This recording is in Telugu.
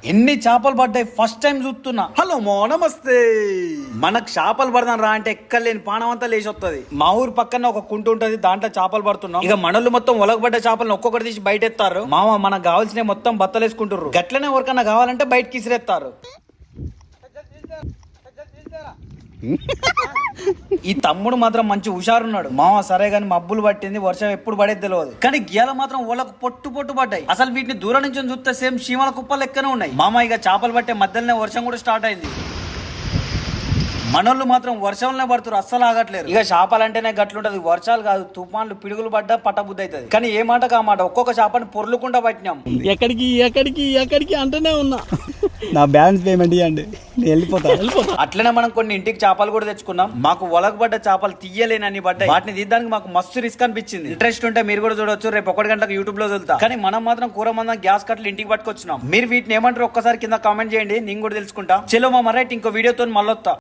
ఎన్ని చేపలు పడ్డాయి ఫస్ట్ టైం చూస్తున్నా. హలో నమస్తే. మనకు చేపలు పడదాం రా అంటే ఎక్కలేని పానం అంతా లేచి వస్తుంది. మా ఊరు పక్కన ఒక కుంట ఉంటది, దాంట్లో చేపలు పడుతున్నాం. ఇక మనోళ్ళు మొత్తం ఒలగబడ్డ చేపలను ఒక్కొక్కటి తీసి బయట ఎత్తారు. మామ మనకు కావాల్సిన మొత్తం బత్తలేసుకుంటారు. గట్లనే ఎవరికన్నా కావాలంటే బయటకి ఇసిరేస్తారు. ఈ తమ్ముడు మాత్రం మంచి హుషారున్నాడు. మామ సరే గాని మబ్బులు పట్టింది, వర్షం ఎప్పుడు పడేది తెలియదు. కానీ గీల మాత్రం ఓళ్ళకు పొట్టు పడ్డాయి. అసలు వీటిని దూరం నుంచి చూస్తే సేమ్ చీమల కుప్పలు లెక్కనే ఉన్నాయి. మామ ఇక చేపలు పట్టే మధ్యలోనే వర్షం కూడా స్టార్ట్ అయింది. మనోళ్ళు మాత్రం వర్షంలోనే పడుతురు, అస్సలు ఆగట్లేరు. ఇక చేపలంటేనే గట్లుంటది, వర్షాలు కాదు తుఫాన్లు పిడుగులు పడ్డా పట్టబుద్ధి అవుతుంది. కానీ ఏ మాట కామాట ఒక్కొక్క చేపని పొర్లుకుండా పట్టినాం. ఎక్కడికి అంటూనే ఉన్నా. నా బ్యాలెన్స్ పేమెంట్ ఇవ్వండి, నేను వెళ్ళిపోతా. అట్లనే మనం కొన్ని ఇంటికి చేపలు కూడా తెచ్చుకున్నాం. మాకు ఒలగబడ్డ చేపలు తీయలేనని పడ్డాయి. వాటిని తీయడానికి మాకు మస్తు రిస్క్ అనిపించింది. ఇంట్రెస్ట్ ఉంటే మీరు కూడా చూడొచ్చు. రేపు 1 గంటలకు యూట్యూబ్ లో వెళ్తా. కానీ మనం మాత్రం కూర మందం గ్యాస్ కట్టలు ఇంటికి పట్టుకొచ్చినాం. మీరు వీటిని ఏమంటారు ఒక్కసారి కింద కామెంట్ చేయండి, నేను కూడా తెలుసుకుంటా. చలో మా రైట్ ఇంకో వీడియోతో మళ్ళొత్తా.